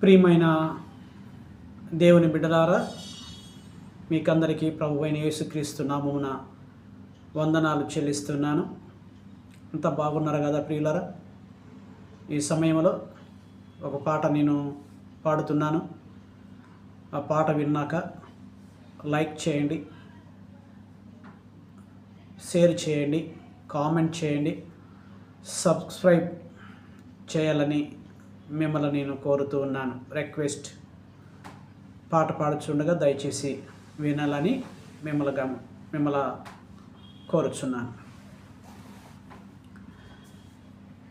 ప్రియమైన దేవుని బిడ్డలారా, మీకందరికీ ప్రభువైన యేసుక్రీస్తు నామమున వందనాలు చెల్లిస్తున్నాను. అంత బాగున్నారు కదా ప్రియులారా? ఈ సమయంలో ఒక పాట నేను పాడుతున్నాను. ఆ పాట విన్నాక లైక్ చేయండి, షేర్ చేయండి, కామెంట్ చేయండి, సబ్స్క్రైబ్ చేయాలని మిమ్మల్ని నేను కోరుతూ ఉన్నాను. రిక్వెస్ట్. పాట పాడుచుండగా దయచేసి వినాలని మిమ్మల్ని కోరుచున్నాను.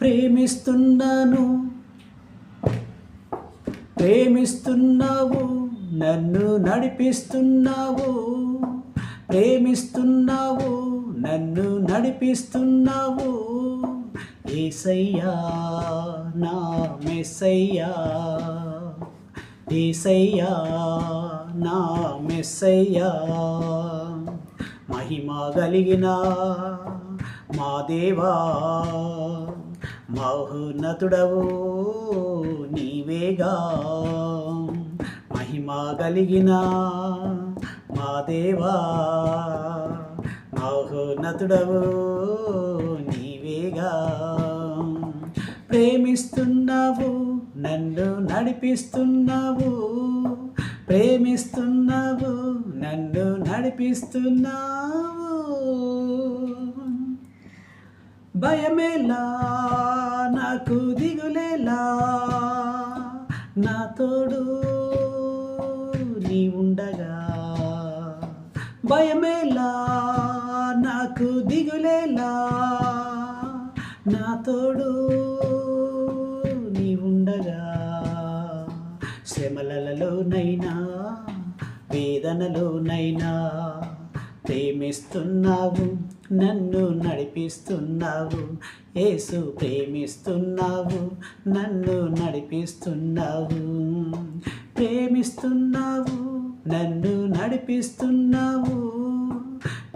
ప్రేమిస్తున్నావు, నన్ను నడిపిస్తున్నావు. ప్రేమిస్తున్నావు, నన్ను నడిపిస్తున్నావు. యేసయ్యా నా మెస్సయ్యా, యేసయ్యా నా మెస్సయ్యా. మహిమ కలిగిన మా దేవా, మహోన్నతుడవు నీవేగా. మహిమ కలిగిన మా దేవా, మహోన్నతుడవు నీవేగా. ప్రేమిస్తున్నావు, నన్ను నడిపిస్తున్నావు. ప్రేమిస్తున్నావు, నన్ను నడిపిస్తున్నావు. భయమేలా, నాకు దిగులేలా, నా తోడు నీ ఉండగా. భయమేలా, నాకు దిగులేలా, నా తోడు నీ ఉండగా. శ్రమలలోనైనా వేదనలోనైనా ప్రేమిస్తున్నావు, నన్ను నడిపిస్తున్నావు. యేసు ప్రేమిస్తున్నావు, నన్ను నడిపిస్తున్నావు. ప్రేమిస్తున్నావు, నన్ను నడిపిస్తున్నావు.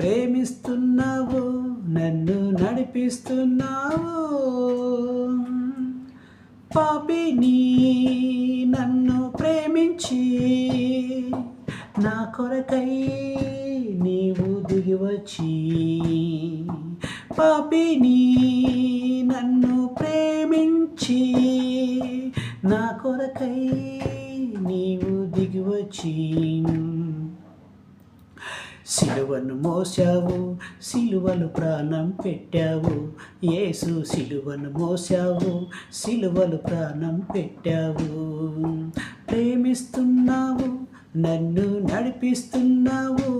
ప్రేమిస్తున్నావు, నన్ను నడిపిస్తున్నావు. పాపిని నన్ను ప్రేమించి నా కొరకై నీవు దిగివచ్చి. పాపిని నన్ను ప్రేమించి నా కొరకై నీవు దిగివచ్చి. సిలువను మోసావు, సిలువలు ప్రాణం పెట్టావు. యేసు సిలువను మోసావు, సిలువలు ప్రాణం పెట్టావు. ప్రేమిస్తున్నావు, నన్ను నడిపిస్తున్నావు.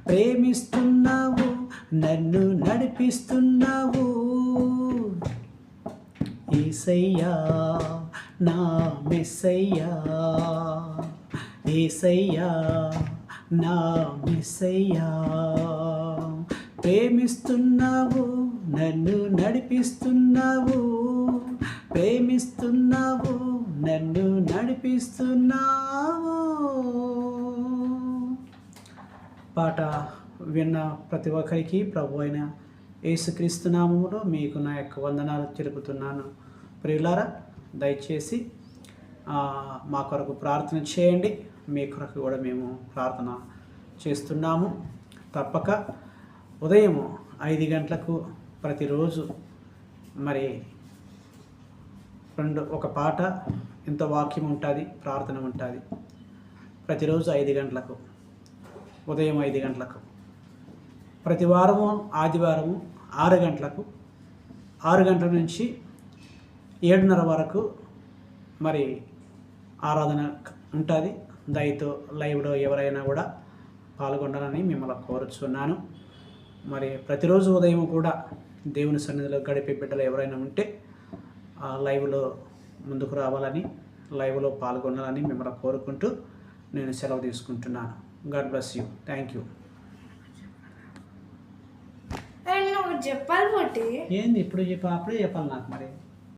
ప్రేమిస్తున్నావు, నన్ను నడిపిస్తున్నావు. యేసయ్యా నా మెస్సయ్యా, యేసయ్యా నా మెస్సయ్యా. ప్రేమిస్తున్నావు, నన్ను నడిపిస్తున్నావు. ప్రేమిస్తున్నావు, నన్ను నడిపిస్తున్నావు. పాట విన్న ప్రతి ఒక్కరికి ప్రభు అయిన యేసుక్రీస్తు నామములో మీకు నా యొక్క వందనాలు తెలుపుతున్నాను. ప్రియులారా, దయచేసి మా కొరకు ప్రార్థన చేయండి. మీ కొరకు కూడా మేము ప్రార్థన చేస్తున్నాము. తప్పక ఉదయం 5 గంటలకు ప్రతిరోజు మరి ఒక పాట, ఇంత వాక్యం ఉంటుంది, ప్రార్థన ఉంటుంది. ప్రతిరోజు 5 గంటలకు, ఉదయం 5 గంటలకు. ప్రతి వారము ఆదివారము 6 గంటలకు, 6 గంటల నుంచి 7:30 వరకు మరి ఆరాధన ఉంటుంది. దయతో లైవ్లో ఎవరైనా కూడా పాల్గొనాలని మిమ్మల్ని కోరుచున్నాను. మరి ప్రతిరోజు ఉదయం కూడా దేవుని సన్నిధిలో గడిపే బిడ్డలు ఎవరైనా ఉంటే లైవ్లో ముందుకు రావాలని, లైవ్లో పాల్గొనాలని మిమ్మల్ని కోరుకుంటూ నేను సెలవు తీసుకుంటున్నాను. God bless you. Thank you. చెప్పాలి ఏంది ఇప్పుడు అప్పుడే చెప్పాలి నాకు మరి.